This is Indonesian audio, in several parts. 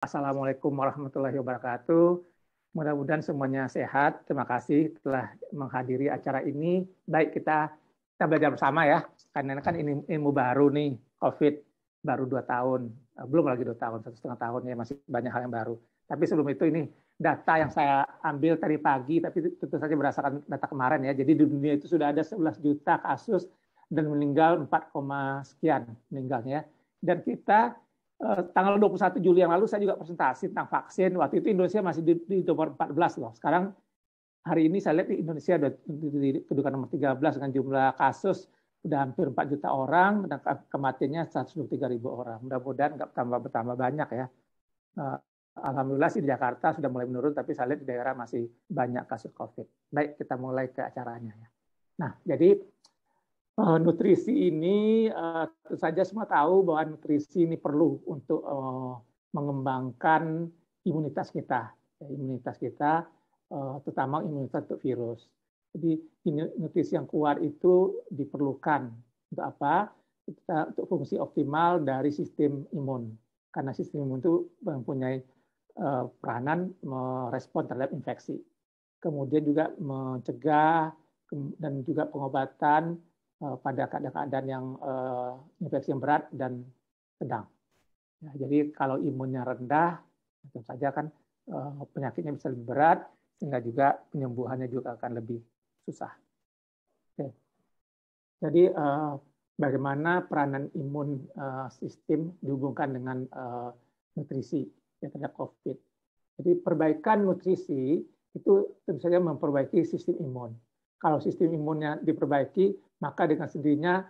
Assalamualaikum warahmatullahi wabarakatuh. Mudah-mudahan semuanya sehat. Terima kasih telah menghadiri acara ini. Baik, kita belajar bersama ya. Karena kan ini ilmu baru nih, COVID baru 2 tahun. Belum lagi 2 tahun, 1,5 tahun ya, masih banyak hal yang baru. Tapi sebelum itu ini data yang saya ambil tadi pagi, tapi tentu saja berdasarkan data kemarin ya. Jadi di dunia itu sudah ada 11 juta kasus dan meninggal 4, sekian meninggalnya. Dan kita tanggal 21 Juli yang lalu saya juga presentasi tentang vaksin. Waktu itu Indonesia masih di nomor 14 loh. Sekarang hari ini saya lihat di Indonesia ada di kedudukan nomor 13 dengan jumlah kasus sudah hampir 4 juta orang dan kematiannya 123.000 orang. Mudah-mudahan nggak bertambah banyak ya. Alhamdulillah sih di Jakarta sudah mulai menurun, tapi saya lihat di daerah masih banyak kasus COVID. Baik, kita mulai ke acaranya ya. Nah, jadi nutrisi ini tentu saja semua tahu bahwa nutrisi ini perlu untuk mengembangkan imunitas kita, terutama imunitas untuk virus. Jadi nutrisi yang kuat itu diperlukan untuk apa? Untuk fungsi optimal dari sistem imun. Karena sistem imun itu mempunyai peranan merespon terhadap infeksi. Kemudian juga mencegah dan juga pengobatan pada keadaan yang infeksi yang berat dan sedang. Ya, jadi kalau imunnya rendah, tentu saja kan penyakitnya bisa lebih berat, sehingga juga penyembuhannya juga akan lebih susah. Oke. Jadi bagaimana peranan imun sistem dihubungkan dengan nutrisi ya, terhadap COVID. Jadi perbaikan nutrisi itu tentu saja memperbaiki sistem imun. Kalau sistem imunnya diperbaiki, maka dengan sendirinya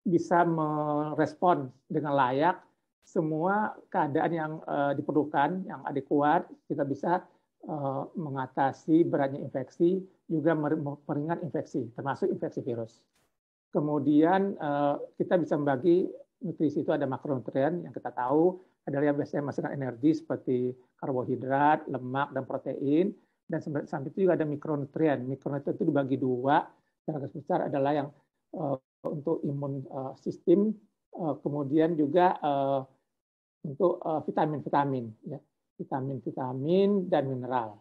bisa merespon dengan layak semua keadaan yang diperlukan, yang adekuat, kita bisa mengatasi beratnya infeksi, juga meringan infeksi, termasuk infeksi virus. Kemudian kita bisa membagi nutrisi itu ada makronutrien yang kita tahu adalah yang biasanya menghasilkan energi seperti karbohidrat, lemak, dan protein. Dan sampai itu juga ada mikronutrien. Mikronutrien itu dibagi dua. Yang garis besar adalah yang untuk imun sistem, kemudian juga untuk vitamin-vitamin, ya. Vitamin-vitamin dan mineral.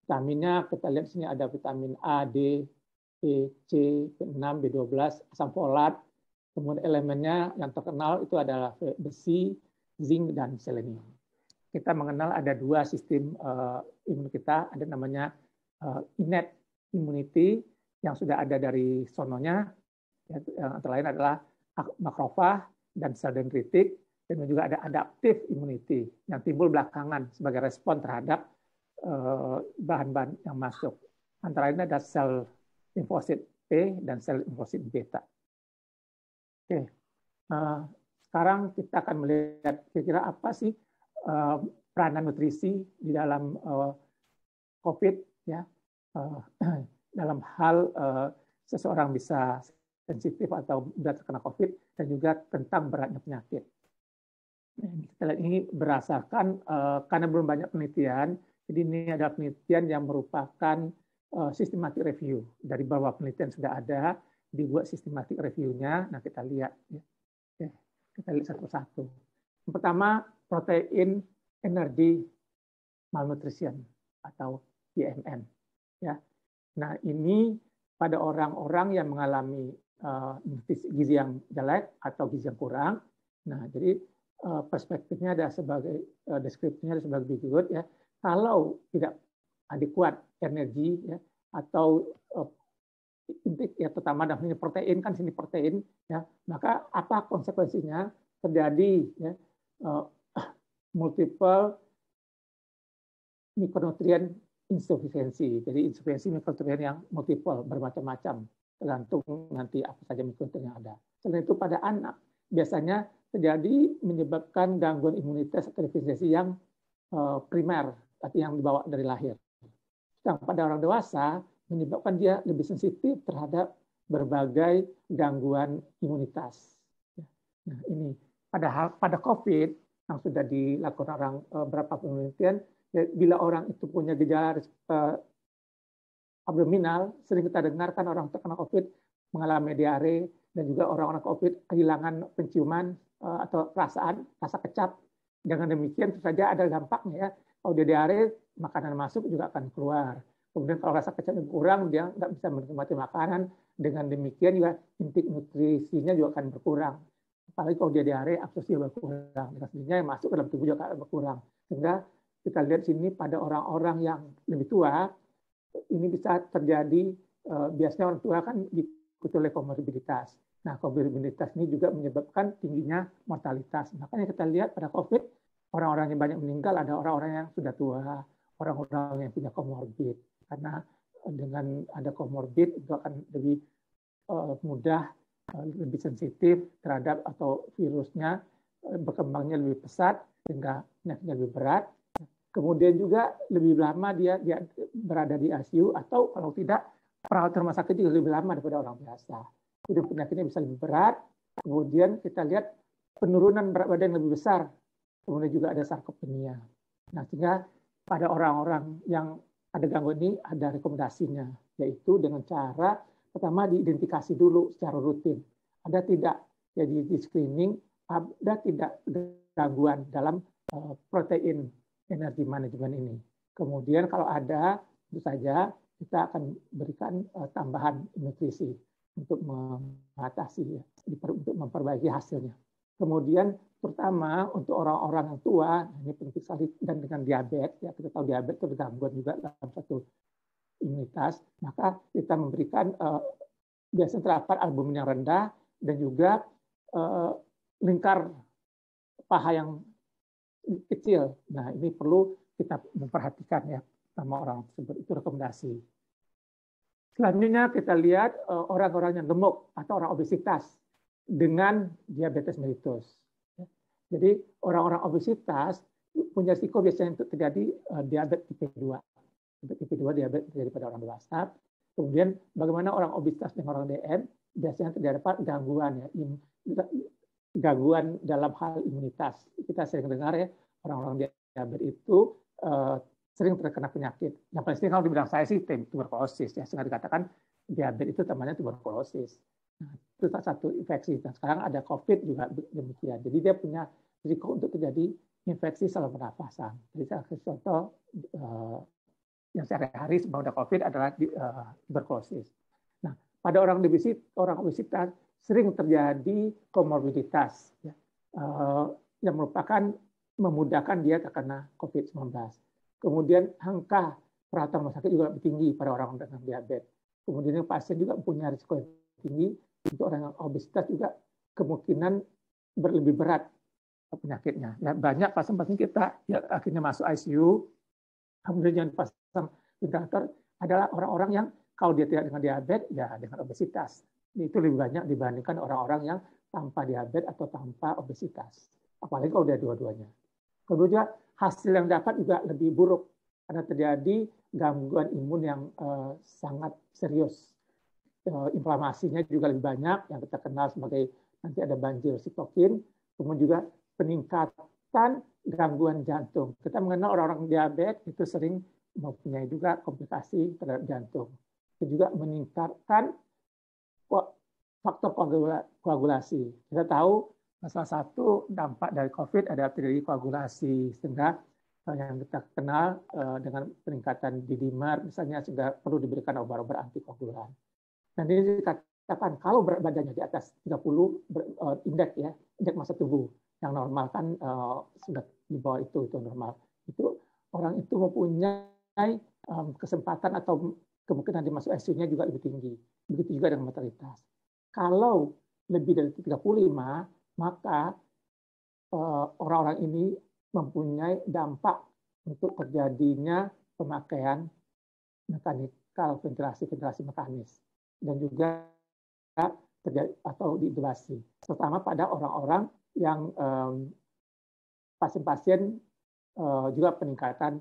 Vitaminnya kita lihat di sini ada vitamin A, D, E, C, B6, B12, asam folat. Kemudian elemennya yang terkenal itu adalah besi, zinc, dan selenium. Kita mengenal ada dua sistem imun kita, ada namanya innate immunity yang sudah ada dari sononya, yang antara lain adalah makrofag dan sel dendritik, dan juga ada adaptive immunity yang timbul belakangan sebagai respon terhadap bahan-bahan yang masuk. Antara lain ada sel limfosit T dan sel limfosit beta. Oke, sekarang kita akan melihat kira-kira apa sih peranan nutrisi di dalam COVID ya, dalam hal seseorang bisa sensitif atau berat terkena COVID, dan juga tentang beratnya penyakit. Kita lihat ini berdasarkan karena belum banyak penelitian, jadi ini adalah penelitian yang merupakan systematic review. Dari beberapa penelitian sudah ada, dibuat systematic review-nya. Nah, kita lihat ya. Oke, kita lihat satu-satu. Yang pertama, protein energy malnutrition atau PMN ya. Nah, ini pada orang-orang yang mengalami gizi yang jelek atau gizi yang kurang. Nah, jadi perspektifnya ada sebagai deskripsinya ada sebagai berikut ya. Kalau tidak adekuat energi ya, atau intik ya, terutama dalamnya protein, kan sini protein ya, maka apa konsekuensinya? Terjadi ya, multiple mikronutrien insufisiensi. Jadi insufisiensi mikronutrien yang multiple, bermacam-macam, tergantung nanti apa saja mikronutrien yang ada. Selain itu pada anak biasanya terjadi menyebabkan gangguan imunitas atau defisiensi yang primer, tapi yang dibawa dari lahir. Sedangkan pada orang dewasa menyebabkan dia lebih sensitif terhadap berbagai gangguan imunitas. Nah, ini padahal pada COVID yang sudah dilakukan orang berapa penelitian, bila orang itu punya gejala abdominal, sering kita dengarkan orang terkena COVID mengalami diare, dan juga orang-orang COVID kehilangan penciuman atau perasaan rasa kecap. Dengan demikian tentu saja ada dampaknya ya. Kalau dia diare, makanan masuk juga akan keluar. Kemudian kalau rasa kecapnya kurang, dia nggak bisa menikmati makanan. Dengan demikian juga inti nutrisinya juga akan berkurang. Apalagi kalau dia diare, absorpsi berkurang. Nutrisinya yang masuk ke dalam tubuh juga akan berkurang. Sehingga kita lihat sini pada orang-orang yang lebih tua, ini bisa terjadi, biasanya orang tua kan diikuti oleh komorbiditas. Nah, komorbiditas ini juga menyebabkan tingginya mortalitas. Makanya kita lihat pada COVID, orang-orang yang banyak meninggal ada orang-orang yang sudah tua, orang-orang yang punya komorbid. Karena dengan ada komorbid itu akan lebih mudah, lebih sensitif terhadap atau virusnya berkembangnya lebih pesat sehingga penyakitnya lebih berat. Kemudian juga lebih lama dia berada di ICU atau kalau tidak perawat rumah sakit juga lebih lama daripada orang biasa. Kemudian penyakitnya bisa lebih berat. Kemudian kita lihat penurunan berat badan yang lebih besar. Kemudian juga ada sarkopenia. Nah, sehingga pada orang-orang yang ada gangguan ini ada rekomendasinya, yaitu dengan cara pertama diidentifikasi dulu secara rutin. Ada tidak, jadi di screening, ada tidak gangguan dalam protein energi manajemen ini. Kemudian kalau ada, tentu saja kita akan berikan tambahan nutrisi untuk mengatasi, ya, untuk memperbaiki hasilnya. Kemudian terutama untuk orang-orang yang tua, ini penting sekali, dan dengan diabetes, ya kita tahu diabetes itu gangguan juga dalam satu imunitas, maka kita memberikan biasanya terdapat albumin yang rendah dan juga lingkar paha yang kecil. Nah, ini perlu kita memperhatikan ya sama orang tersebut. Itu rekomendasi. Selanjutnya kita lihat orang-orang yang gemuk atau orang obesitas dengan diabetes mellitus. Jadi orang-orang obesitas punya risiko biasanya untuk terjadi diabetes tipe 2. Tipe 2 diabetes terjadi pada orang dewasa. Kemudian bagaimana orang obesitas dengan orang DM biasanya terdapat gangguan ya, gangguan dalam hal imunitas. Kita sering dengar ya, orang-orang diabetes itu sering terkena penyakit. Yang paling sering kalau di bidang saya sih tuberkulosis. Ya, sehingga dikatakan diabetes itu namanya tuberkulosis. Nah, itu satu infeksi. Dan sekarang ada COVID juga demikian. Jadi dia punya risiko untuk terjadi infeksi saluran pernafasan. Jadi saya kasih contoh yang sehari-hari sebelum ada COVID adalah tuberkulosis. Nah, pada orang obesitas sering terjadi komorbiditas ya, yang merupakan memudahkan dia terkena COVID-19. Kemudian angka perawatan rumah sakit juga lebih tinggi pada orang dengan diabetes. Kemudian pasien juga punya risiko yang tinggi untuk orang yang obesitas juga kemungkinan berlebih berat penyakitnya. Ya, banyak pasien-pasien kita yang akhirnya masuk ICU, kemudian yang pasang ventilator adalah orang-orang yang kalau dia tidak dengan diabetes, ya dengan obesitas. Itu lebih banyak dibandingkan orang-orang yang tanpa diabetes atau tanpa obesitas. Apalagi kalau dia dua-duanya. Kemudian hasil yang dapat juga lebih buruk karena terjadi gangguan imun yang sangat serius. Inflamasinya juga lebih banyak yang kita kenal sebagai nanti ada banjir sitokin, kemudian juga peningkatan gangguan jantung. Kita mengenal orang-orang diabetes itu sering mempunyai juga komplikasi terhadap jantung. Itu juga meningkatkan faktor koagulasi. Kita tahu salah satu dampak dari COVID adalah terjadi koagulasi, sehingga yang kita kenal dengan peningkatan D-dimer misalnya sehingga perlu diberikan obat-obat antikoagulan. Dan ini dikatakan kalau berat badannya di atas 30 indeks ya, indeks massa tubuh yang normal kan sudah di bawah itu normal. Itu orang itu mempunyai kesempatan atau kemungkinan dimasuk ICU-nya juga lebih tinggi. Begitu juga dengan mortalitas. Kalau lebih dari 35, maka orang-orang ini mempunyai dampak untuk terjadinya pemakaian mekanikal ventilasi mekanis dan juga terjadi atau diintubasi, terutama pada orang-orang yang pasien-pasien juga peningkatan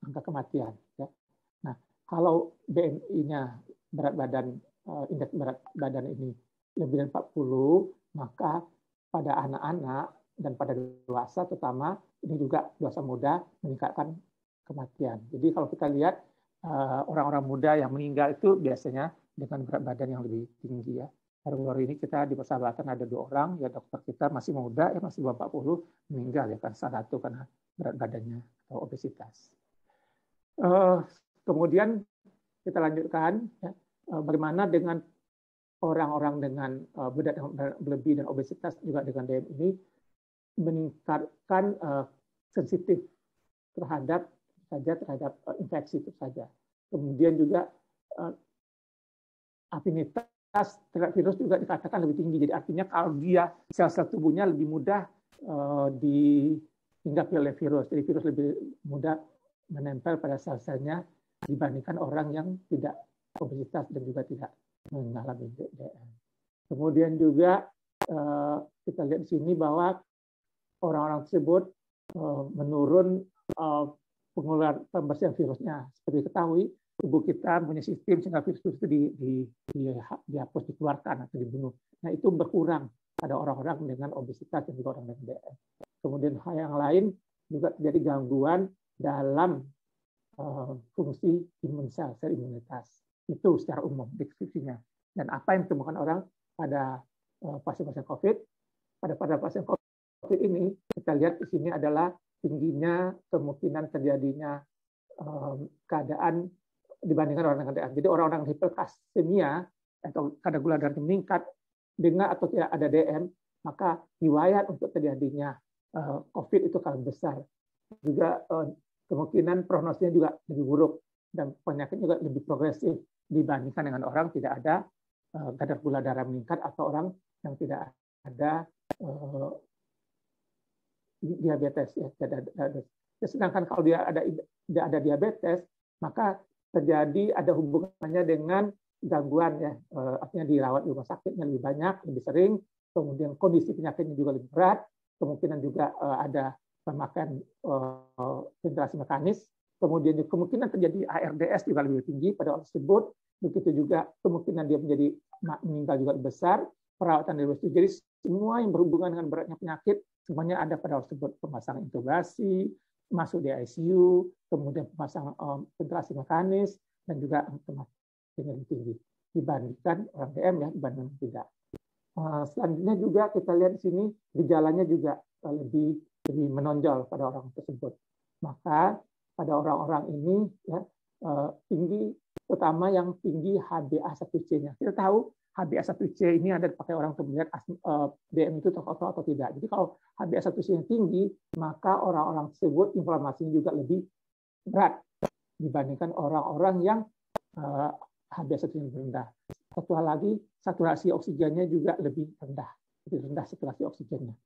angka kematian. Ya. Nah, kalau BMI-nya berat badan indeks berat badan ini lebih dari 40, maka pada anak-anak dan pada dewasa terutama ini juga dewasa muda meningkatkan kematian. Jadi kalau kita lihat orang-orang muda yang meninggal itu biasanya dengan berat badan yang lebih tinggi ya. baru-baru ini kita di persahabatan ada 2 orang, ya dokter kita masih muda, ya masih 40, meninggal ya kan, salah satu karena berat badannya atau obesitas. Kemudian kita lanjutkan, ya, bagaimana dengan orang-orang dengan berat berlebih dan obesitas juga dengan DM ini meningkatkan sensitif terhadap infeksi itu saja. Kemudian juga afinitas terhadap virus juga dikatakan lebih tinggi. Jadi artinya kalau dia sel-sel tubuhnya lebih mudah dihinggapi oleh virus. Jadi virus lebih mudah menempel pada sel-selnya dibandingkan orang yang tidak obesitas dan juga tidak mengalami DM. Kemudian juga kita lihat di sini bahwa orang-orang tersebut menurun pengeluaran pembersihan virusnya. Seperti diketahui, tubuh kita punya sistem sehingga virus itu dihapus, dikeluarkan atau dibunuh. Nah, itu berkurang pada orang-orang dengan obesitas dan juga orang dengan DM. Kemudian hal yang lain juga terjadi gangguan dalam fungsi imun sel imunitas. Itu secara umum deskripsinya. Dan apa yang ditemukan orang pada pasien-pasien COVID, pada pasien COVID ini, kita lihat di sini adalah tingginya kemungkinan terjadinya keadaan dibandingkan orang dengan DM. Jadi orang-orang hiperkalsemia atau kadar gula darah meningkat dengan atau tidak ada DM, maka riwayat untuk terjadinya COVID itu kalah besar. Juga kemungkinan prognosisnya juga lebih buruk dan penyakit juga lebih progresif dibandingkan dengan orang tidak ada kadar gula darah meningkat atau orang yang tidak ada diabetes. Ya, sedangkan kalau dia tidak ada diabetes, maka terjadi ada hubungannya dengan gangguan, ya, artinya dirawat di rumah sakitnya lebih banyak, lebih sering, kemudian kondisi penyakitnya juga lebih berat, kemungkinan juga ada pemakaian ventilasi mekanis, kemudian kemungkinan terjadi ARDS juga lebih tinggi pada orang tersebut, begitu juga kemungkinan dia meninggal juga lebih besar, perawatan lebih besar. Jadi semua yang berhubungan dengan beratnya penyakit semuanya ada pada orang tersebut, pemasangan intubasi, masuk di ICU, kemudian pemasangan ventilasi mekanis, dan juga kematian lebih tinggi dibandingkan orang DM, ya, dibandingkan tidak. Selanjutnya juga kita lihat di sini gejalanya juga lebih menonjol pada orang tersebut. Maka pada orang-orang ini, ya, tinggi, terutama yang tinggi HbA1c-nya. Kita tahu HbA1c ini ada dipakai orang untuk melihat DM itu terkontrol atau tidak. Jadi kalau HbA1c-nya tinggi, maka orang-orang tersebut inflamasinya juga lebih berat dibandingkan orang-orang yang HbA1c-nya rendah. Satu hal lagi, saturasi oksigennya juga lebih rendah. Lebih rendah saturasi oksigennya.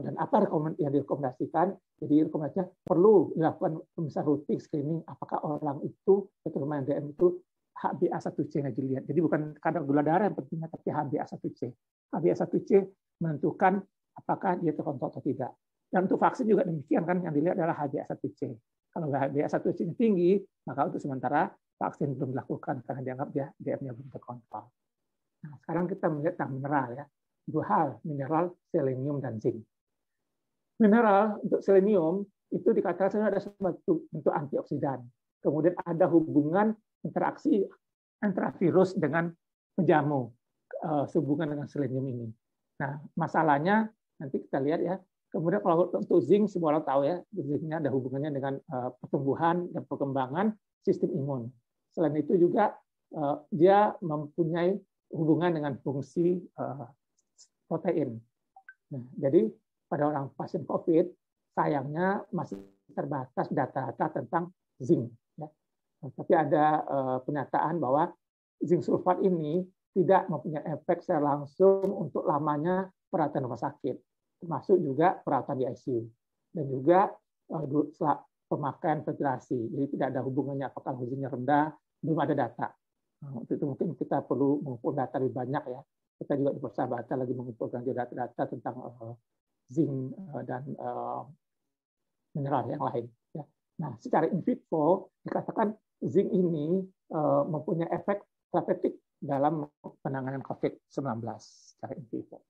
Dan apa yang direkomendasikan? Jadi rekomendasinya perlu dilakukan pemeriksaan rutin screening apakah orang itu terutama yang DM itu HbA1c-nya dilihat. Jadi bukan kadar gula darah yang pentingnya, tapi HbA1c. HbA1c menentukan apakah dia terkontrol atau tidak. Dan untuk vaksin juga demikian kan, yang dilihat adalah HbA1c. Kalau HbA1c-nya tinggi, maka untuk sementara vaksin belum dilakukan karena dianggap dia DM-nya belum terkontrol. Nah, sekarang kita melihat tentang mineral, ya. 2 hal, mineral, selenium, dan zinc. Mineral untuk selenium itu dikatakan ada suatu bentuk antioksidan. Kemudian ada hubungan interaksi antara virus dengan penjamu, sehubungan dengan selenium ini. Nah, masalahnya nanti kita lihat, ya. Kemudian kalau untuk zinc, semua orang tahu, ya, zincnya ada hubungannya dengan pertumbuhan dan perkembangan sistem imun. Selain itu juga dia mempunyai hubungan dengan fungsi protein. Nah, jadi pada orang pasien COVID, sayangnya masih terbatas data-data tentang zinc. Ya. Tapi ada pernyataan bahwa zinc sulfat ini tidak mempunyai efek secara langsung untuk lamanya perawatan rumah sakit, termasuk juga perawatan di ICU. Dan juga pemakaian ventilasi. Jadi tidak ada hubungannya apakah zinc-nya rendah, belum ada data. Untuk itu mungkin kita perlu mengumpulkan data lebih banyak, ya. Kita juga di persahabatan lagi mengumpulkan data-data tentang zinc dan mineral yang lain. Ya. Nah, secara in vitro dikatakan zinc ini mempunyai efek terapeutik dalam penanganan COVID-19 secara in vitro.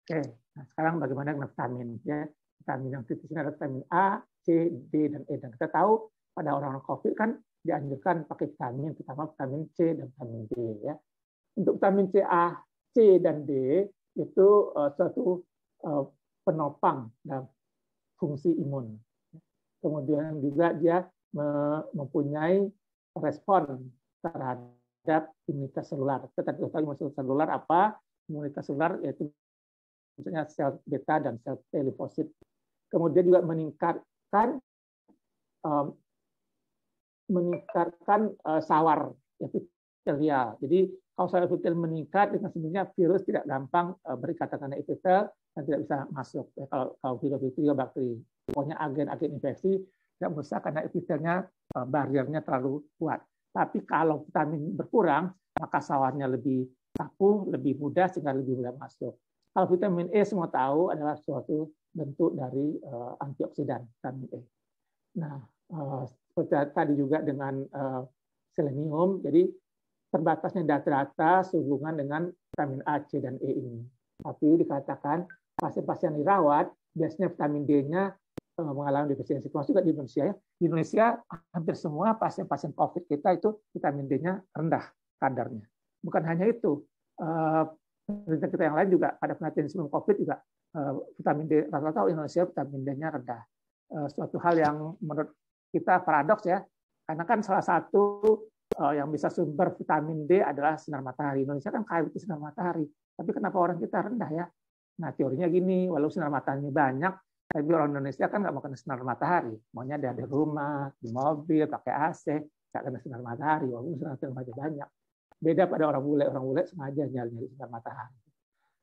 Oke, nah sekarang bagaimana dengan vitamin? Ya, vitamin yang kritis ini ada vitamin A, C, D, dan E. Dan kita tahu pada orang-orang COVID kan dianjurkan pakai vitamin, terutama vitamin C dan vitamin D. Ya. Untuk vitamin C, A, C dan D itu suatu penopang dalam fungsi imun. Kemudian juga dia mempunyai respon terhadap imunitas selular. Tetapi imunitas selular apa? Imunitas selular yaitu misalnya sel beta dan sel T limfosit. Kemudian juga meningkatkan sawar epitelial. Jadi kalau sawar epitel meningkat, dengan sendirinya virus tidak gampang berikatan dengan epitel dan tidak bisa masuk. Ya, kalau virus itu juga bakteri. Pokoknya agen-agen infeksi tidak merusak karena epitelnya bariernya terlalu kuat. Tapi kalau vitamin berkurang, maka sawarnya lebih kaku, lebih mudah sehingga lebih mudah masuk. Kalau vitamin E semua tahu adalah suatu bentuk dari antioksidan vitamin E. Nah, seperti tadi juga dengan selenium, jadi terbatasnya data-data sehubungan dengan vitamin A, C, dan E ini. Tapi dikatakan pasien-pasien dirawat, biasanya vitamin D-nya mengalami defisiensi. Termasuk juga di Indonesia. Ya. Di Indonesia, hampir semua pasien-pasien COVID kita itu vitamin D-nya rendah kadarnya. Bukan hanya itu, penelitian kita yang lain juga, pada penelitian sebelum COVID juga, vitamin D, rata-rata Indonesia vitamin D-nya rendah. Suatu hal yang menurut kita paradoks ya, karena kan salah satu yang bisa sumber vitamin D adalah sinar matahari. Indonesia kan kaya sinar matahari, tapi kenapa orang kita rendah ya? Nah teorinya gini, walau sinar matahari banyak, tapi orang Indonesia kan nggak mau kena sinar matahari, maunya ada di rumah, di mobil, pakai AC, nggak kena sinar matahari, walaupun sinar matahari banyak. Beda pada orang bule sengaja nyari sinar matahari.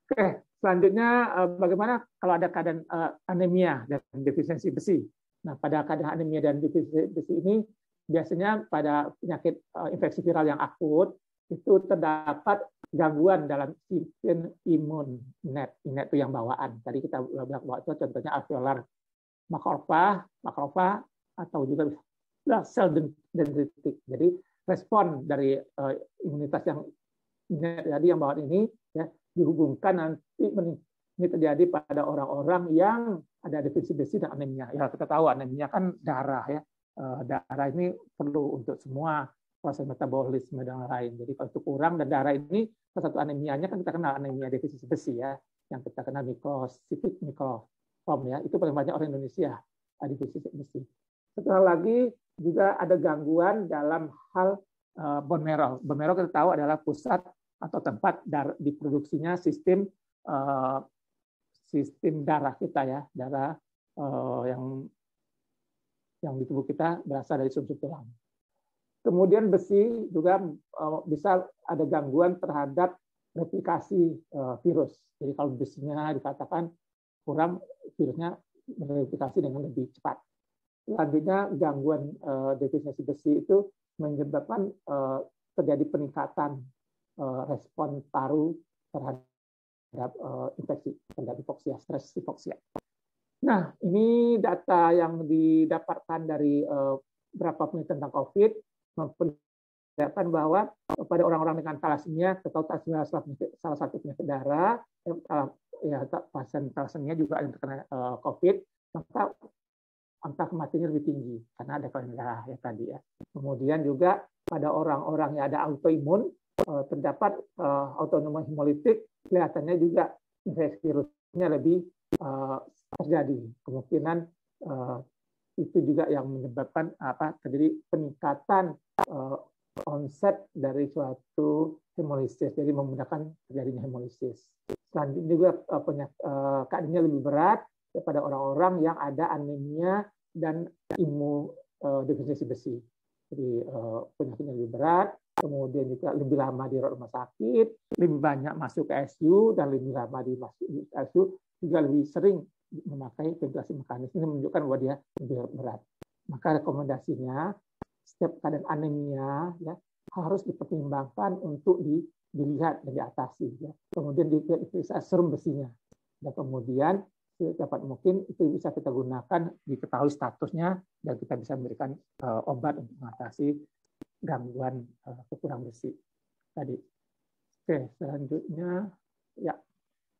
Oke, selanjutnya bagaimana kalau ada keadaan anemia dan defisiensi besi? Nah, pada keadaan anemia dan defisiensi besi ini biasanya pada penyakit infeksi viral yang akut itu terdapat gangguan dalam sistem imun net. Net itu yang bawaan. Tadi kita bilang bahwa itu contohnya alveolar makrofag atau juga sel dendritik. Jadi respon dari imunitas yang net tadi yang bawaan ini ya dihubungkan nanti ini terjadi pada orang-orang yang ada defisiensi besi dan anemia. Ya kita tahu anemia kan darah ya. Darah ini perlu untuk semua proses metabolisme dan lain. Jadi kalau itu kurang dan darah ini salah satu anemianya kan kita kenal anemia defisiensi besi ya, yang kita kenal microcytic microchrome ya. Itu paling banyak orang Indonesia defisiensi besi. Setelah lagi juga ada gangguan dalam hal bone marrow. Bone marrow kita tahu adalah pusat atau tempat diproduksinya sistem darah kita ya, darah yang di tubuh kita berasal dari sumsum tulang. Kemudian besi juga bisa ada gangguan terhadap replikasi virus. Jadi kalau besinya dikatakan kurang, virusnya bereplikasi dengan lebih cepat. Selanjutnya gangguan defisiensi besi itu menyebabkan terjadi peningkatan respon paru terhadap infeksi, terhadap hipoksia, stres hipoksia. Nah, ini data yang didapatkan dari beberapa penelitian tentang COVID memperlihatkan bahwa pada orang-orang dengan thalassemia, atau thalassemia salah satu penyakit darah, pasien thalassemia juga yang terkena COVID, maka angka kematiannya lebih tinggi karena ada kelainan darah ya tadi ya. Kemudian juga pada orang-orang yang ada autoimun terdapat autoimun hemolitik, kelihatannya juga infeksi virusnya lebih terjadi. Kemungkinan itu juga yang menyebabkan terjadi peningkatan onset dari suatu hemolisis, jadi memudahkan terjadinya hemolisis. Selanjutnya juga keadaannya lebih berat pada orang-orang yang ada anemia dan imunodefisiensi besi. Jadi penyakitnya lebih berat, kemudian juga lebih lama di rumah sakit, lebih banyak masuk ke ICU, dan lebih lama di ICU juga lebih sering memakai ventilasi mekanis. Ini menunjukkan bahwa dia lebih berat. Maka rekomendasinya setiap keadaan anemia ya harus dipertimbangkan untuk dilihat dan diatasi. Ya. Kemudian diperiksa serum besinya. Dan kemudian dapat mungkin itu bisa kita gunakan, diketahui statusnya, dan kita bisa memberikan obat untuk mengatasi gangguan kekurangan besi tadi. Oke, selanjutnya ya.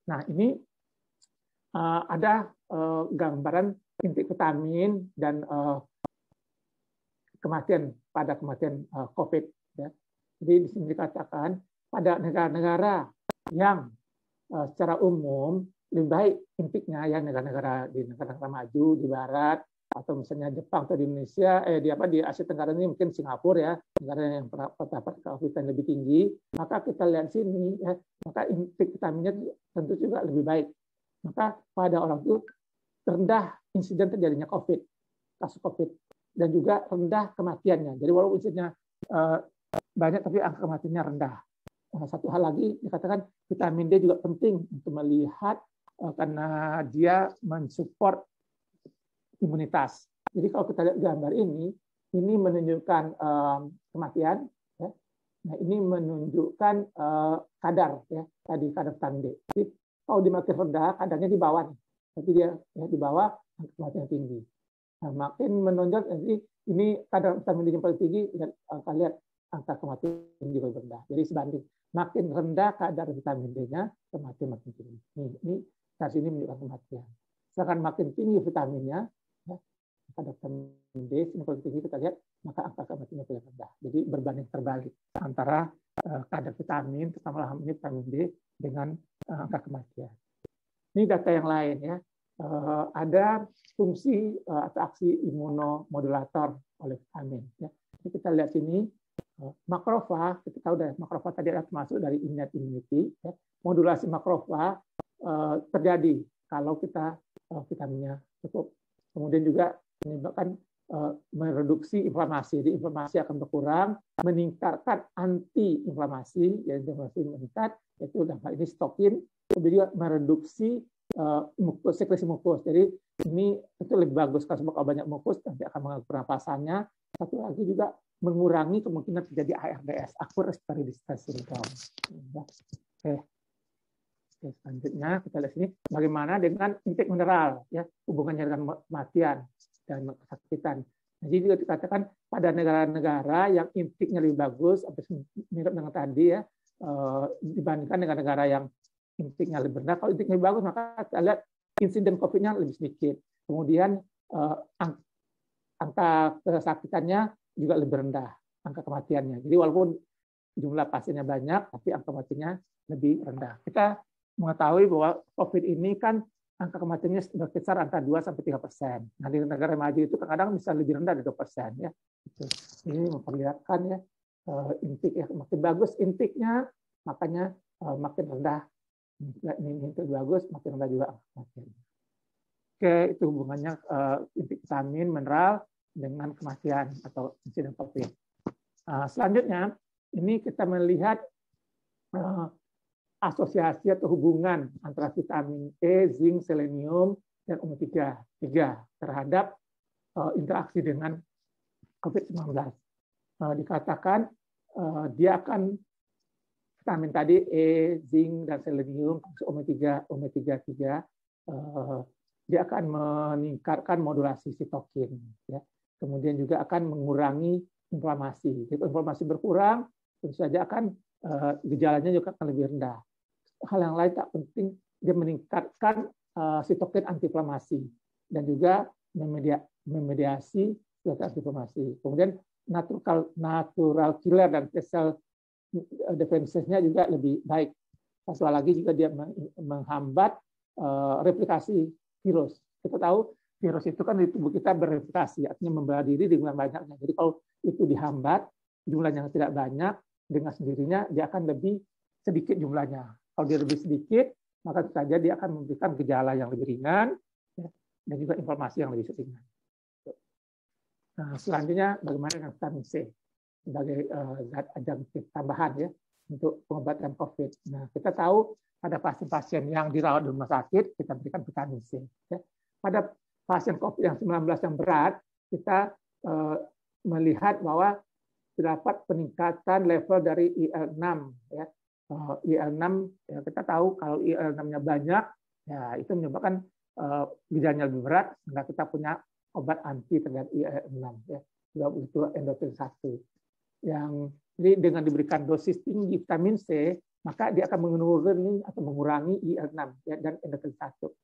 Nah, ini ada gambaran intik vitamin dan kematian pada kematian COVID. Ya. Jadi di sini dikatakan pada negara-negara yang secara umum lebih baik intiknya ya negara-negara di negara-negara maju di barat atau misalnya Jepang atau di Indonesia di Asia Tenggara ini mungkin Singapura ya negara yang terdapat COVID lebih tinggi, maka kita lihat sini ya maka intik vitaminnya tentu juga lebih baik. Maka pada orang itu rendah insiden terjadinya COVID, kasus COVID, dan juga rendah kematiannya. Jadi walaupun insidennya banyak tapi angka kematiannya rendah. Satu hal lagi dikatakan vitamin D juga penting untuk melihat karena dia mensupport imunitas. Jadi kalau kita lihat gambar ini menunjukkan kematian, ya. Nah ini menunjukkan kadar ya tadi kadar vitamin D. Jadi kalau dimakin rendah kadarnya di bawah, tapi dia ya, di bawah angka kematian tinggi. Nah, makin menonjol nanti ini kadar vitamin D yang paling tinggi dan kita lihat angka kematian juga rendah. Jadi sebanding makin rendah kadar vitamin D-nya, kematian makin tinggi. Ini dari sini menunjukkan kematian. Sedangkan makin tinggi vitaminnya, ya, kadar vitamin D semakin tinggi kita lihat, maka angka kematiannya paling rendah. Jadi berbanding terbalik antara kadar vitamin, terutama ini vitamin D dengan angka kematian. Ini data yang lain ya. Ada fungsi atau aksi imunomodulator oleh vitamin. Ya. Jadi kita lihat sini makrofag, kita tahu dari makrofag tadi adalah termasuk dari innate immunity. Ya. Modulasi makrofag terjadi kalau kita vitaminnya cukup. Kemudian juga menyebabkan mereduksi inflamasi. Jadi inflamasi akan berkurang, meningkatkan anti-inflamasi, jadi inflamasi meningkat, itu dapat ini stokin, kemudian juga mereduksi sekresi mukus. Jadi ini itu lebih bagus kalau banyak mukus nanti akan mengganggu pernapasannya. Satu lagi juga mengurangi kemungkinan terjadi ARDS, acute respiratory distress syndrome. Oke. Selanjutnya kita lihat sini bagaimana dengan intake mineral ya hubungannya dengan kematian dan kesakitan. Jadi juga dikatakan pada negara-negara yang intiknya lebih bagus, mirip dengan tadi ya dibandingkan dengan negara yang intiknya lebih rendah. Kalau intiknya lebih bagus maka kita lihat insiden COVID-nya lebih sedikit. Kemudian angka kesakitannya juga lebih rendah, angka kematiannya. Jadi walaupun jumlah pasiennya banyak, tapi angka kematiannya lebih rendah. Kita mengetahui bahwa COVID ini kan angka kematiannya berkisar antara 2-3%. Nah di negara maju itu kadang-kadang bisa lebih rendah dari 2%. Ya. Ini memperlihatkan ya intik ya makin bagus intiknya, makanya makin rendah. Ini bagus, makin rendah juga angka kematian. Oke, itu hubungannya intik vitamin, mineral dengan kematian atau insiden COVID. Selanjutnya, ini kita melihat asosiasi atau hubungan antara vitamin E, zinc, selenium, dan omega 3 terhadap interaksi dengan COVID-19. Dikatakan dia akan vitamin tadi E, zinc, dan selenium, omega 3, dia akan meningkatkan modulasi sitokin. Ya. Kemudian juga akan mengurangi inflamasi. Jika inflamasi berkurang, tentu saja akan gejalanya juga akan lebih rendah. Hal yang lain tak penting, dia meningkatkan sitokin antiinflamasi dan juga memediasi antiinflamasi. Kemudian natural killer dan T-cell defense-nya juga lebih baik. Satu lagi juga dia menghambat replikasi virus. Kita tahu virus itu kan di tubuh kita bereplikasi, artinya membawa diri dengan banyaknya. Jadi kalau itu dihambat, jumlahnya tidak banyak, dengan sendirinya dia akan lebih sedikit jumlahnya. Kalau dia lebih sedikit, maka saja dia akan memberikan gejala yang lebih ringan dan juga inflamasi yang lebih ringan. Nah, selanjutnya bagaimana dengan vitamin C sebagai zat adjunktif tambahan ya untuk pengobatan COVID. Nah, kita tahu pada pasien-pasien yang dirawat di rumah sakit kita berikan vitamin C. Ya. Pada pasien COVID yang 19 yang berat kita melihat bahwa terdapat peningkatan level dari IL-6 ya. IL-6 ya kita tahu kalau IL-6-nya banyak ya itu menyebabkan gejalanya lebih berat sehingga kita punya obat anti terhadap IL-6 ya. Itu endothelin 1. Yang jadi dengan diberikan dosis tinggi vitamin C maka dia akan mengurangi atau mengurangi IL-6 ya, dan endothelin 1.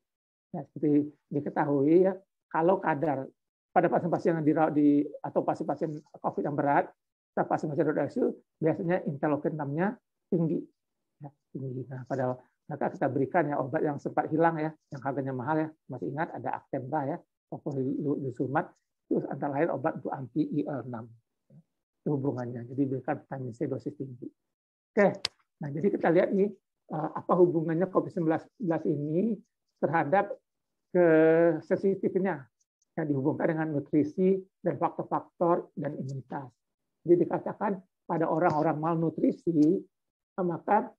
Ya, seperti diketahui ya kalau kadar pada pasien-pasien yang dirawat atau pasien-pasien COVID yang berat, pasien-pasien ICU biasanya interleukin 6-nya tinggi. ya, tinggi. Nah, maka kita berikan ya obat yang sempat hilang ya, yang harganya mahal ya, masih ingat ada Actemra ya, Tocilizumab, itu antara lain obat untuk anti IL-6. Itu hubungannya. Jadi berikan vitamin C dosis tinggi. Oke, nah jadi kita lihat nih apa hubungannya COVID-19 ini terhadap sensitifnya yang dihubungkan dengan nutrisi dan faktor-faktor dan imunitas. Jadi dikatakan pada orang-orang malnutrisi maka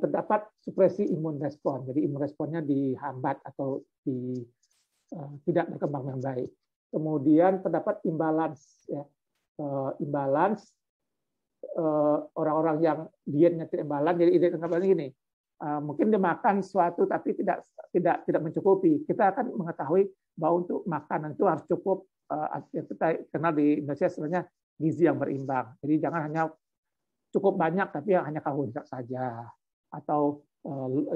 terdapat supresi imun respon. Jadi imun responnya dihambat atau tidak berkembang dengan baik. Kemudian terdapat imbalance, ya. Imbalance orang-orang yang dietnya tidak imbalance. Jadi ide kembali ini, mungkin dia makan sesuatu tapi tidak mencukupi. Kita akan mengetahui bahwa untuk makanan itu harus cukup. Kita kenal di Indonesia sebenarnya gizi yang berimbang. Jadi jangan hanya cukup banyak tapi hanya karbohidrat saja, atau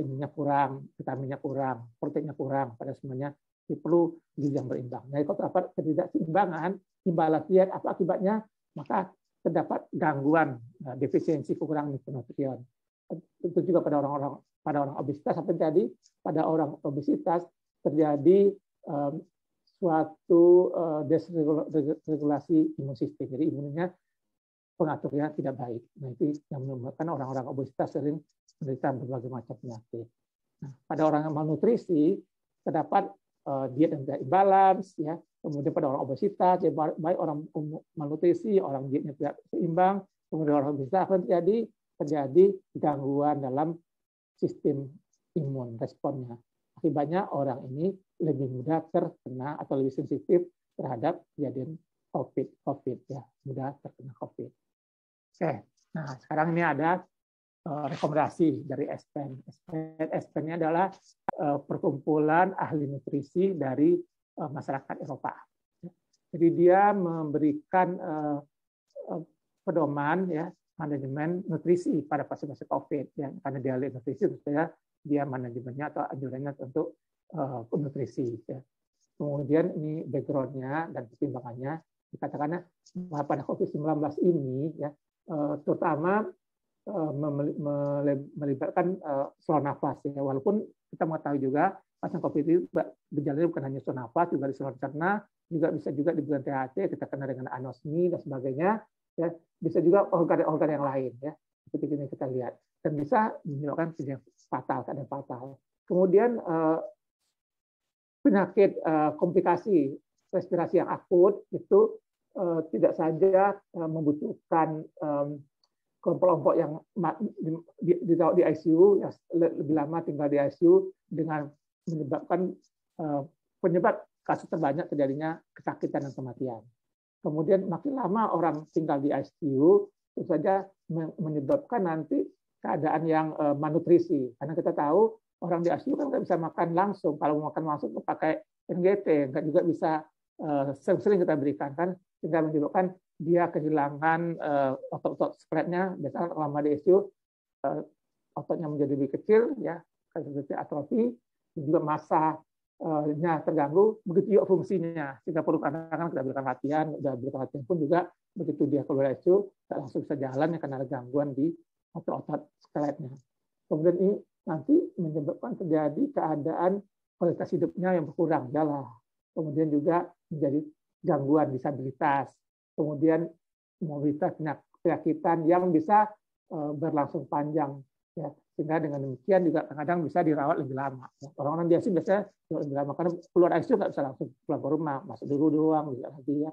ininya kurang, vitaminnya kurang, proteinnya kurang, pada semuanya perlu gizi yang berimbang. Jadi kalau terdapat ketidakseimbangan, imbalan diet, apa akibatnya? Maka terdapat gangguan, defisiensi, kekurangan mikronutrien. Itu juga pada orang obesitas, apa terjadi? Pada orang obesitas terjadi suatu desregulasi imun sistem. Jadi imunnya pengaturnya tidak baik. Nah, itu yang menyebabkan orang-orang obesitas sering menderita berbagai macam penyakit. Nah, pada orang yang malnutrisi terdapat diet yang tidak imbalance, ya. Kemudian pada orang obesitas, ya, baik orang malnutrisi, orang dietnya tidak seimbang, kemudian orang obesitas akan terjadi gangguan dalam sistem imun responnya. Akibatnya orang ini lebih mudah terkena atau lebih sensitif terhadap kejadian COVID ya, mudah terkena COVID. Oke, nah sekarang ini ada rekomendasi dari ESPEN. ESPEN-nya adalah perkumpulan ahli nutrisi dari masyarakat Eropa. Jadi dia memberikan pedoman ya manajemen nutrisi pada pasien-pasien COVID ya, karena dia ahli nutrisi tentu saja dia manajemennya atau anjurannya untuk nutrisi ya. Kemudian ini background-nya dan pertimbangannya dikatakannya pada COVID-19 ini ya terutama melibatkan saluran nafas ya, walaupun kita mengetahui juga pasien COVID itu gejalanya bukan hanya saluran nafas, juga di saluran cerna, juga bisa juga di bulan THC, kita kenal dengan anosmi dan sebagainya ya, bisa juga organ-organ yang lain ya, seperti ini kita lihat, dan bisa menyebabkan keadaan fatal. Kemudian penyakit komplikasi respirasi yang akut itu tidak saja membutuhkan kelompok yang dirawat di ICU, ya, lebih lama tinggal di ICU dengan menyebabkan penyebab kasus terbanyak terjadinya kesakitan dan kematian. Kemudian makin lama orang tinggal di ICU, itu saja menyebabkan nanti keadaan yang malnutrisi. Karena kita tahu orang di ICU kan nggak bisa makan langsung. Kalau mau makan langsung pakai NGT, nggak juga bisa sering kita berikan kan, sehingga menyebabkan dia kehilangan otot-otot spreadnya. Biasanya lama di ICU ototnya menjadi lebih kecil, ya, seperti atrofi, dan juga masanya terganggu, begitu juga fungsinya. Sehingga perlu kadang-kadang kita berikan latihan, udah berikan latihan pun juga begitu dia keluar ICU, tidak langsung bisa jalan ya karena ada gangguan di otot-otot skeletnya. Kemudian ini nanti menyebabkan terjadi keadaan kualitas hidupnya yang berkurang, jalan. Kemudian juga menjadi gangguan disabilitas. Kemudian mobilitas penyakitan yang bisa berlangsung panjang ya, sehingga dengan demikian juga kadang-kadang bisa dirawat lebih lama ya. Orang-orang biasa biasanya lebih lama karena keluar ICU nggak bisa langsung pulang ke rumah, masuk dulu doang bisa lagi ya.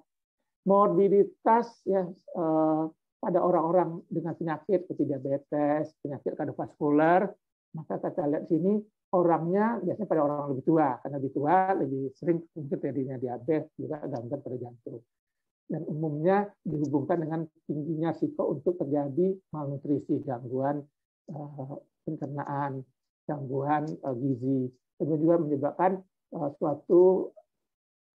Morbiditas ya pada orang-orang dengan penyakit seperti diabetes, penyakit kardiovaskular, maka kita lihat sini orangnya biasanya pada orang lebih tua, karena lebih tua lebih sering mungkin terjadinya diabetes juga gangguan pada jantung. Dan umumnya dihubungkan dengan tingginya risiko untuk terjadi malnutrisi, gangguan pencernaan, gangguan gizi, dan juga menyebabkan suatu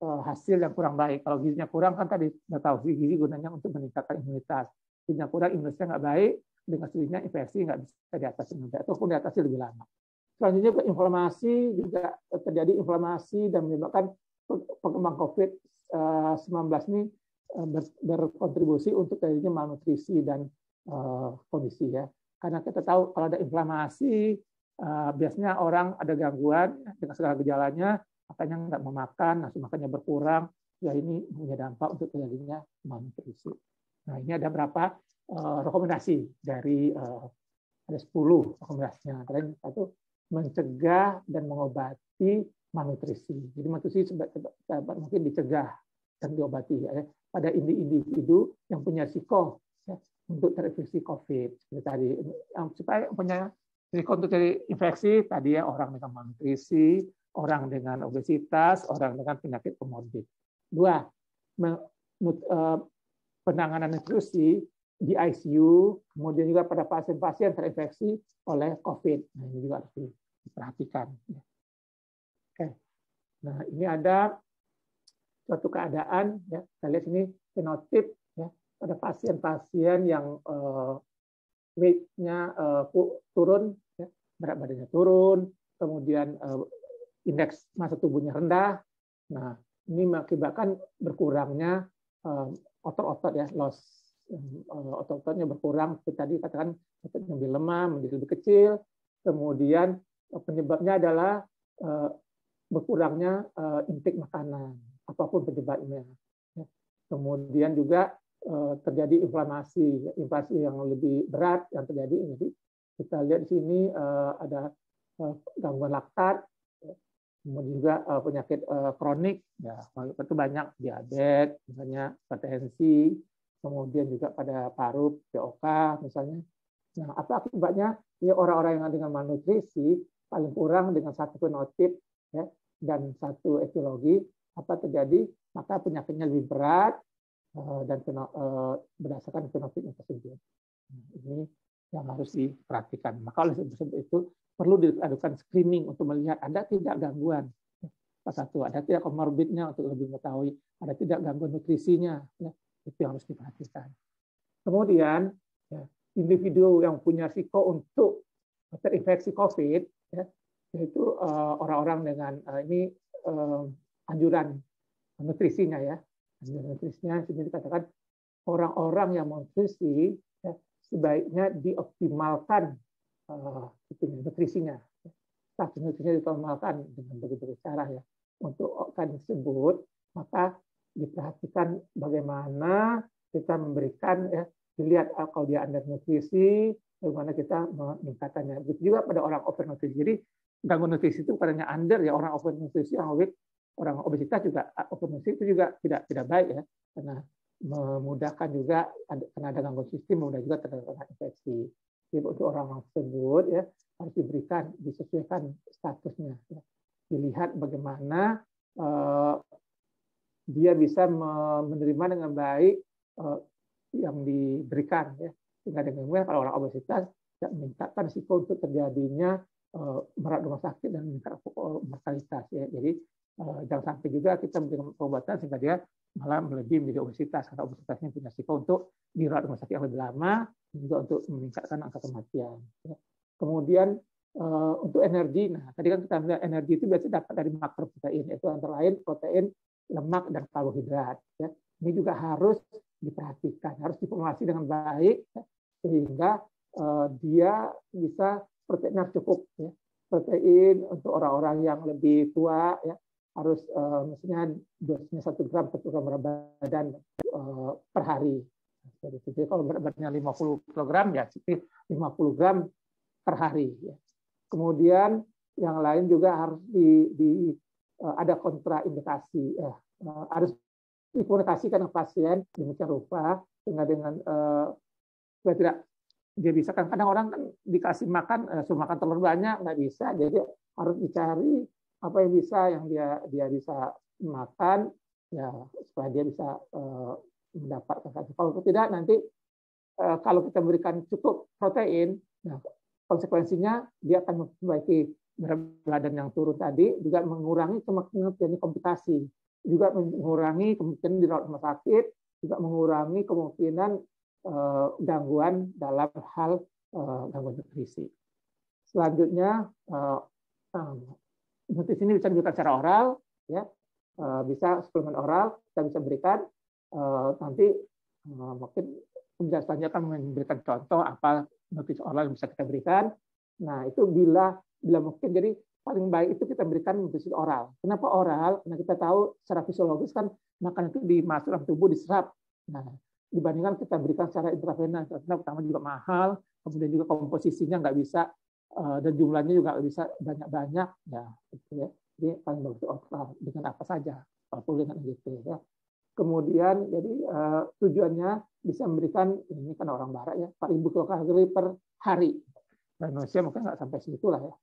hasil yang kurang baik. Kalau gizinya kurang kan tadi sudah tahu gizi gunanya untuk meningkatkan imunitas. Gizinya kurang, imunitasnya nggak baik, dengan sendirinya infeksi nggak bisa diatasi dengan baik, ataupun diatasi lebih lama. Selanjutnya inflamasi juga terjadi inflamasi dan menyebabkan perkembangan COVID-19 ini berkontribusi untuk terjadinya malnutrisi dan kondisi ya. Karena kita tahu kalau ada inflamasi, biasanya orang ada gangguan dengan segala gejalanya, makanya nggak mau makan, nafsu makannya berkurang, ya ini punya dampak untuk terjadinya malnutrisi. Nah, ini ada berapa rekomendasi dari ada 10 rekomendasinya. Satu, mencegah dan mengobati malnutrisi. Jadi malnutrisi mungkin dicegah dan diobati ya, pada individu yang punya risiko ya, untuk terinfeksi COVID seperti tadi. Supaya punya risiko untuk terinfeksi tadi ya, orang dengan malnutrisi, orang dengan obesitas, orang dengan penyakit komorbid. 2, penanganan nutrisi di ICU, kemudian juga pada pasien-pasien terinfeksi oleh COVID. Nah, ini juga harus diperhatikan. Oke. Nah, ini ada suatu keadaan, ya, kita lihat ini fenotip ya, pada pasien-pasien yang weight-nya turun, ya, berat badannya turun, kemudian indeks massa tubuhnya rendah. Nah, ini mengakibatkan berkurangnya otot-otot ya, loss otot-ototnya berkurang, seperti tadi katakan ototnya lebih lemah, menjadi lebih kecil. Kemudian penyebabnya adalah berkurangnya intake makanan, apapun penyebabnya. Kemudian juga terjadi inflamasi yang lebih berat yang terjadi. Jadi kita lihat di sini ada gangguan laktat, kemudian juga penyakit kronik, ya itu banyak diabetes, misalnya hipertensi, kemudian juga pada paru, POK misalnya. Nah, apa akibatnya? Ya, orang-orang yang dengan malnutrisi paling kurang dengan satu fenotip ya, dan satu etiologi, apa terjadi? Maka penyakitnya lebih berat dan berdasarkan fenotipnya tersebut. Nah, ini yang harus diperhatikan. Maka oleh sebab itu perlu dilakukan screening untuk melihat ada tidak gangguan. Satu, ada tidak komorbidnya untuk lebih mengetahui, ada tidak gangguan nutrisinya. Ya, itu yang harus diperhatikan. Kemudian, ya, individu yang punya risiko untuk terinfeksi COVID, ya, yaitu orang-orang dengan ini anjuran nutrisinya ya, anjuran nutrisinya sini dikatakan orang-orang yang nutrisi ya, sebaiknya dioptimalkan nutrisinya. Status nutrisinya dioptimalkan dengan berbagai cara ya. Untuk organ tersebut, maka diperhatikan bagaimana kita memberikan ya, dilihat kalau dia under nutrisi, bagaimana kita meningkatkannya. Begitu juga pada orang overnutrisi. Jadi gangguan nutrisi itu bukan hanya under ya, orang overnutrisi, orang obesitas juga overnutrisi itu juga tidak baik ya, karena memudahkan juga karena ada gangguan sistem, memudahkan juga terkena infeksi. Jadi untuk orang tersebut ya harus diberikan, disesuaikan statusnya. Ya. Dilihat bagaimana dia bisa menerima dengan baik yang diberikan ya. Sehingga dengan mudah kalau orang obesitas tidak meningkatkan risiko untuk terjadinya merawat rumah sakit dan meningkat mortalitas ya. Jadi jangan sampai juga kita memberikan pengobatan sehingga dia malah melebihi menjadi obesitas, karena obesitasnya punya risiko untuk dirawat rumah sakit yang lebih lama dan juga untuk meningkatkan angka kematian. Ya. Kemudian untuk energi, nah tadi kan kita melihat energi itu biasanya dapat dari makroprotein, yaitu antara lain protein, lemak, dan karbohidrat. Ya. Ini juga harus diperhatikan, harus diformulasi dengan baik, ya, sehingga dia bisa proteinnya cukup. Ya. Protein untuk orang-orang yang lebih tua, ya, harus misalnya dosisnya 1 gram per kilogram berat badan per hari. Jadi kalau berat badannya 50 kg, ya 50 gram per hari. Ya. Kemudian yang lain juga harus ada kontraindikasi, ya. Harus dikomunikasikan dengan pasien demikian rupa dengan supaya tidak dia bisa, kan kadang orang kan dikasih makan suruh makan terlalu banyak nggak bisa, jadi harus dicari apa yang bisa, yang dia bisa makan ya supaya dia bisa mendapatkan. Kalau tidak nanti kalau kita berikan cukup protein, nah, konsekuensinya dia akan memperbaiki berat badan yang turun tadi, juga mengurangi kemungkinan komplikasi, juga mengurangi kemungkinan dirawat rumah sakit, juga mengurangi kemungkinan gangguan dalam hal gangguan nutrisi. Selanjutnya nutrisi ini bisa diberikan secara oral, ya, bisa suplemen oral kita bisa berikan. Nanti mungkin penjelasannya akan memberikan contoh apa nutrisi oral yang bisa kita berikan. Nah, itu bila mungkin, jadi paling baik itu kita berikan nutrisi oral. Kenapa oral? Karena kita tahu secara fisiologis kan makanan itu dimasuk dalam tubuh, diserap. Nah, dibandingkan kita berikan secara intravenous, karena pertama juga mahal, kemudian juga komposisinya nggak bisa, dan jumlahnya juga nggak bisa banyak-banyak, ya, gitu ya. Jadi paling bagus oral dengan apa saja, dengan gitu ya. Kemudian jadi tujuannya bisa memberikan, ini kan orang barat ya, 4.000 kilokalori per hari. Dan Indonesia mungkin nggak sampai situ lah ya.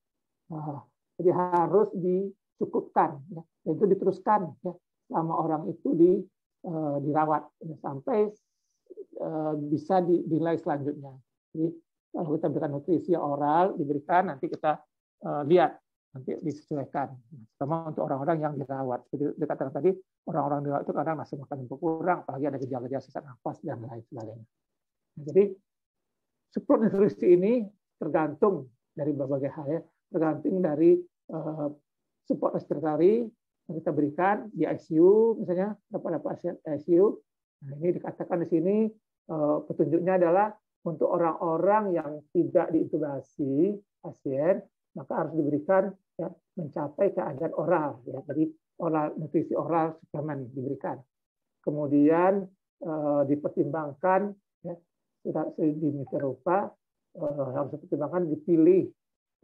Jadi harus dicukupkan, ya. Dan itu diteruskan ya, selama orang itu dirawat ya, sampai bisa dinilai selanjutnya. Jadi kalau kita berikan nutrisi oral, diberikan, nanti kita lihat, nanti disesuaikan. Terutama untuk orang-orang yang dirawat. Jadi dikatakan tadi, orang-orang dirawat itu kadang nafsu makan berkurang, apalagi ada gejala-gejala sesak nafas dan lain sebagainya. Jadi support nutrisi ini tergantung dari berbagai hal ya, tergantung dari support respiratory yang kita berikan di ICU, misalnya kepada pasien ICU. Nah, ini dikatakan di sini petunjuknya adalah untuk orang-orang yang tidak diintubasi pasien, maka harus diberikan ya, mencapai keadaan oral ya. Jadi oral, nutrisi oral suplemen diberikan. Kemudian dipertimbangkan ya, sudah sedemikian rupa harus dipertimbangkan, dipilih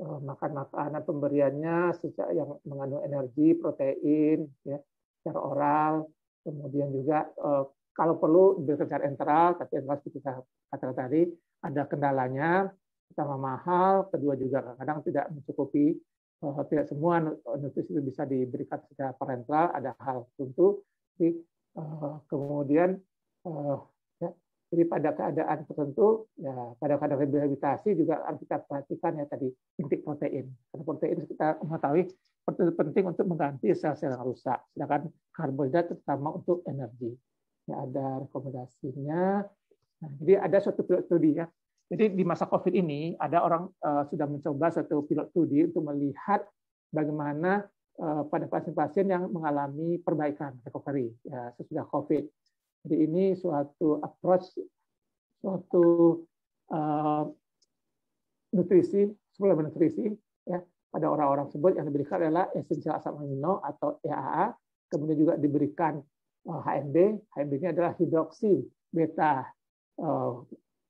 makan makanan pemberiannya yang mengandung energi, protein ya, secara oral. Kemudian juga kalau perlu diberikan secara enteral, tapi enteral seperti kita katakan tadi ada kendalanya. Pertama mahal, kedua juga kadang tidak mencukupi, tidak semua nutrisi itu bisa diberikan secara parenteral, ada hal tertentu. Jadi, kemudian ya, jadi pada keadaan tertentu, ya pada keadaan rehabilitasi juga harus kita perhatikan ya tadi intake protein. Karena protein kita mengetahui penting untuk mengganti sel-sel yang rusak, sedangkan karbohidrat terutama untuk energi. Ya, ada rekomendasinya. Nah, jadi ada suatu pilot studi ya. Jadi di masa COVID ini ada orang sudah mencoba suatu pilot studi untuk melihat bagaimana pada pasien-pasien yang mengalami perbaikan recovery ya, sesudah COVID. Jadi ini suatu approach, suatu nutrisi, suplemen nutrisi ya, pada orang-orang tersebut yang diberikan adalah esensial asam amino atau EAA, kemudian juga diberikan HMB. HMB ini adalah hidroksi beta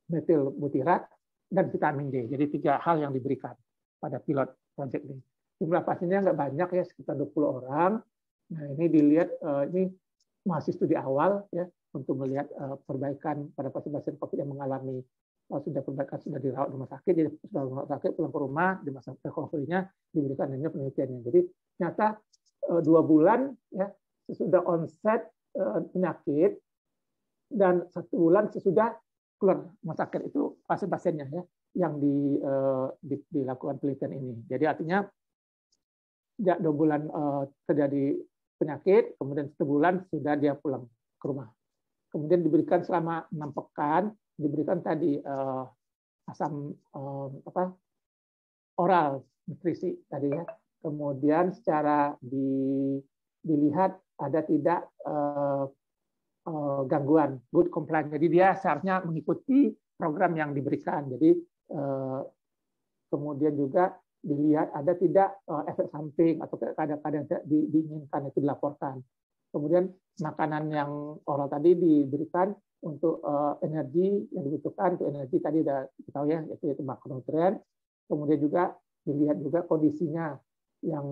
metil butirat dan vitamin D. Jadi 3 hal yang diberikan pada pilot project ini. Jumlah pasiennya nggak banyak ya, sekitar 20 orang. Nah, ini dilihat, ini masih studi awal ya, untuk melihat perbaikan pada pasien-pasien COVID yang mengalami sudah perbaikan, sudah dirawat di rumah sakit, jadi sudah rumah sakit pulang ke rumah, di masa recovery-nya diberikan ini penelitiannya. Jadi ternyata 2 bulan ya sesudah onset penyakit dan 1 bulan sesudah keluar rumah sakit itu pasien-pasiennya ya yang dilakukan penelitian ini. Jadi artinya 2 bulan terjadi penyakit, kemudian 1 bulan sudah dia pulang ke rumah. Kemudian diberikan selama 6 pekan, diberikan tadi asam oral nutrisi tadi ya. Kemudian secara dilihat ada tidak gangguan, good compliance. Jadi dia seharusnya mengikuti program yang diberikan. Jadi kemudian juga dilihat ada tidak efek samping atau kadang-kadang diinginkan, itu dilaporkan. Kemudian makanan yang oral tadi diberikan untuk energi yang dibutuhkan, untuk energi tadi sudah kita tahu ya, yaitu makronutrien. Kemudian juga dilihat juga kondisinya yang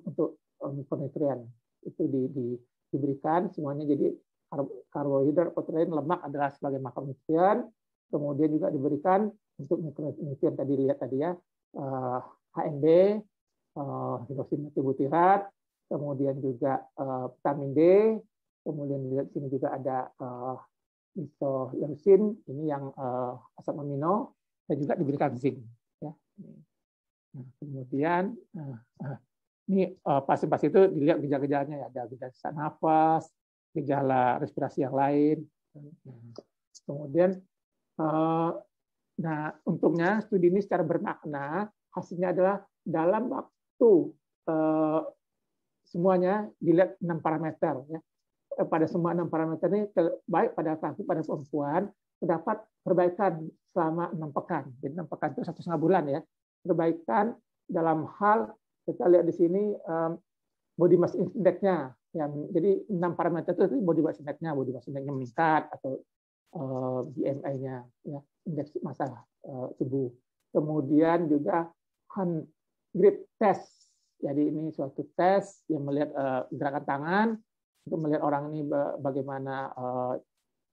untuk mikronutrien itu diberikan semuanya. Jadi karbohidrat, protein, lemak adalah sebagai makronutrien. Kemudian juga diberikan untuk mikronutrien tadi lihat tadi ya, HMB, hidroksi metil butirat, kemudian juga vitamin D, kemudian di sini juga ada isoleucin, ini yang asam amino, dan juga diberikan zinc. Ya. Nah, kemudian ini pasien-pasien itu dilihat gejala-gejalanya ya, ada gejala sesak nafas, gejala respirasi yang lain. Kemudian, nah untungnya studi ini secara bermakna, hasilnya adalah dalam waktu semuanya dilihat 6 parameter ya. Pada semua 6 parameter ini baik pada laki pada perempuan terdapat perbaikan selama 6 pekan. Jadi 6 pekan itu 1,5 bulan ya. Perbaikan dalam hal kita lihat di sini body mass index-nya. Jadi 6 parameter itu body mass index-nya, meningkat atau BMI-nya, ya, indeks massa tubuh. Kemudian juga hand grip test. Jadi ini suatu tes yang melihat gerakan tangan untuk melihat orang ini bagaimana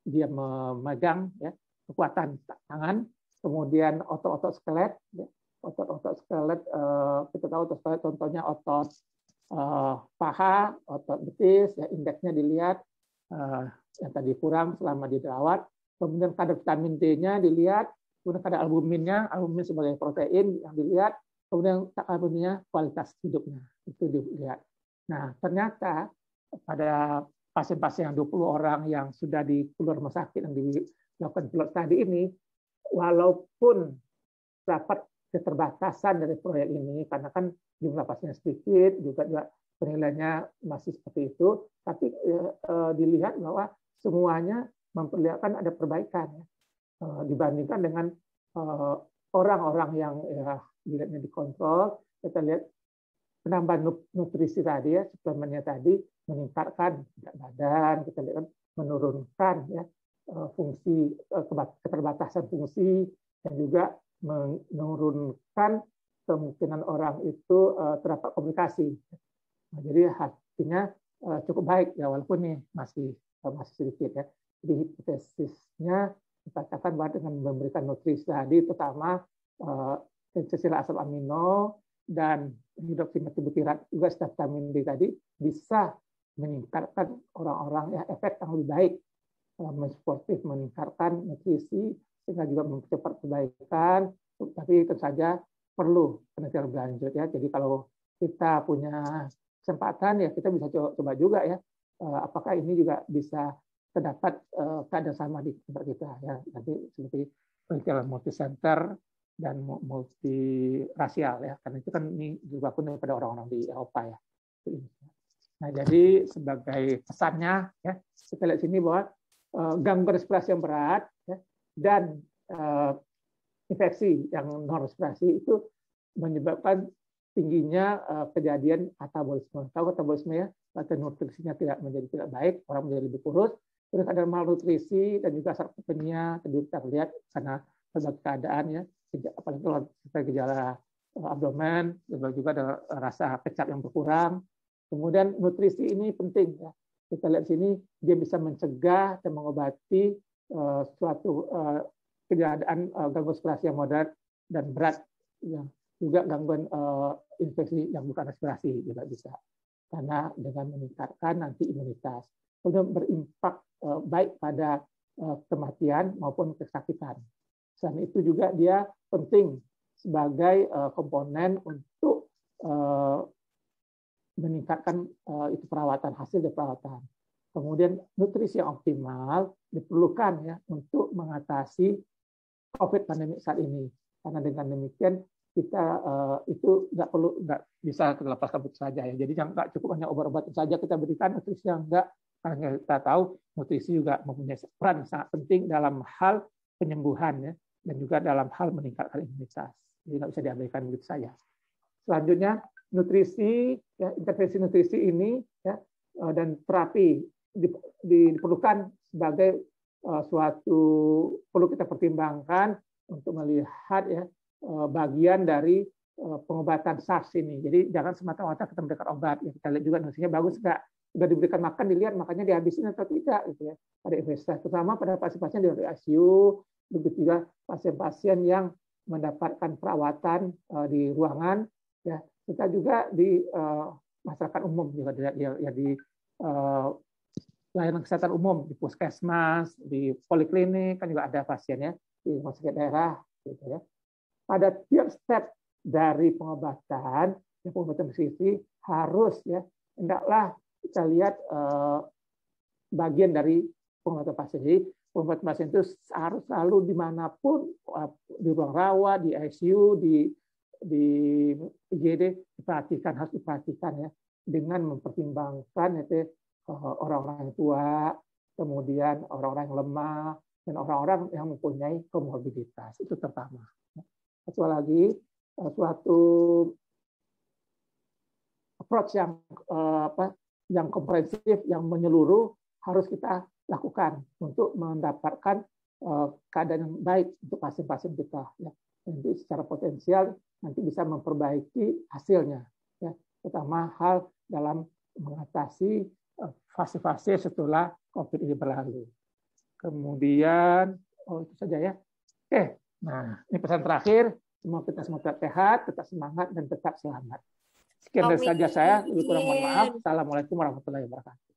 dia memegang, ya, kekuatan tangan. Kemudian otot-otot skelet, ya. Otot-otot skelet, kita tahu otot skelet contohnya otot paha, otot betis, ya, indeksnya dilihat yang tadi kurang selama dirawat. Kemudian kadar vitamin D-nya dilihat, kemudian kadar albuminnya, albumin sebagai protein yang dilihat, kemudian albuminnya kualitas hidupnya itu dilihat. Nah, ternyata pada pasien-pasien yang 20 orang yang sudah di keluar rumah sakit yang dilakukan pilot tadi ini, walaupun dapat keterbatasan dari proyek ini, karena kan jumlah pasien sedikit, juga penilaiannya masih seperti itu, tapi dilihat bahwa semuanya memperlihatkan ada perbaikan, ya, dibandingkan dengan orang-orang yang dilihatnya dikontrol. Kita lihat penambahan nutrisi tadi, ya, suplemennya tadi meningkatkan berat badan, kita lihat menurunkan, ya, fungsi keterbatasan fungsi, dan juga menurunkan kemungkinan orang itu terdapat komplikasi. Nah, jadi hasilnya cukup baik, ya, walaupun ini masih sedikit, ya. Jadi hipotesisnya dikatakan bahwa dengan memberikan nutrisi tadi, terutama esensial asam amino dan hidroksimetibutirat juga vitamin D tadi, bisa meningkatkan orang-orang, ya, efek yang lebih baik, mensuportif, meningkatkan nutrisi sehingga juga mempercepat perbaikan. Tapi tentu saja perlu penelitian lebih lanjut, ya. Jadi kalau kita punya kesempatan, ya, kita bisa coba juga, ya, apakah ini juga bisa terdapat keadaan sama di tempat kita, ya. Nanti seperti penelitian multi-center dan multirasial, ya, karena itu kan ini juga pun daripada orang-orang di Eropa, ya. Nah, jadi sebagai pesannya, ya, kita lihat sini bahwa gangguan respirasi yang berat, ya, dan infeksi yang non respirasi itu menyebabkan tingginya kejadian katabolisme. Tahu katabolisme, ya, atau nutrisinya tidak baik, orang menjadi lebih kurus. Terus ada malnutrisi dan juga sarkopenia, tadi kita lihat karena berbagai keadaan, ya, apalagi kalau kita gejala abdomen, juga ada rasa kecap yang berkurang. Kemudian nutrisi ini penting, ya. Kita lihat sini dia bisa mencegah dan mengobati suatu keadaan gangguan respirasi yang moderat dan berat, yang juga gangguan infeksi yang bukan respirasi juga bisa, karena dengan meningkatkan nanti imunitas, kemudian berimpak baik pada kematian maupun kesakitan. Selain itu juga dia penting sebagai komponen untuk meningkatkan itu perawatan, hasil dari perawatan. Kemudian nutrisi yang optimal diperlukan, ya, untuk mengatasi COVID pandemi saat ini. Karena dengan demikian kita itu nggak bisa kita lepaskan begitu saja, ya. Jadi nggak cukup hanya obat-obatan saja kita berikan, nutrisi yang enggak. Karena kita tahu nutrisi juga mempunyai peran sangat penting dalam hal penyembuhan, ya, dan juga dalam hal meningkatkan imunitas. Jadi nggak bisa diabaikan begitu saja. Selanjutnya nutrisi, ya, intervensi nutrisi ini, ya, dan terapi diperlukan sebagai suatu perlu kita pertimbangkan untuk melihat, ya, bagian dari pengobatan SARS ini. Jadi jangan semata-mata kita memberikan obat, ya, kita lihat juga nutrisinya bagus nggak, sudah diberikan makan, dilihat makannya dihabisin atau tidak, gitu, ya. Pada investigasi, terutama pada pasien-pasien di ICU, begitu juga pasien-pasien yang mendapatkan perawatan di ruangan, ya. Kita juga di masyarakat umum juga di layanan kesehatan umum, di puskesmas, di poliklinik, kan juga ada pasiennya di rumah sakit daerah, gitu, ya. Pada tiap step dari pengobatan, ya, pengobatan nutrisi harus, ya, hendaklah kita lihat bagian dari pengobatan pasien. Jadi pengobatan pasien itu harus selalu dimanapun, di ruang rawat, di ICU, di IGD, harus diperhatikan, ya, dengan mempertimbangkan itu orang-orang yang tua, kemudian orang-orang yang lemah, dan orang-orang yang mempunyai komorbiditas. Itu pertama. Satu lagi, suatu approach yang komprehensif, yang menyeluruh harus kita lakukan untuk mendapatkan keadaan yang baik untuk pasien-pasien kita. Ya. Jadi secara potensial nanti bisa memperbaiki hasilnya. Ya. Terutama hal dalam mengatasi fase-fase setelah COVID ini berlalu. Kemudian, itu saja ya. Oke, nah ini pesan terakhir. Semoga kita semua tetap sehat, tetap semangat, dan tetap selamat. Sekian dari saja saya. Lebih kurang mohon maaf. Assalamualaikum warahmatullahi wabarakatuh.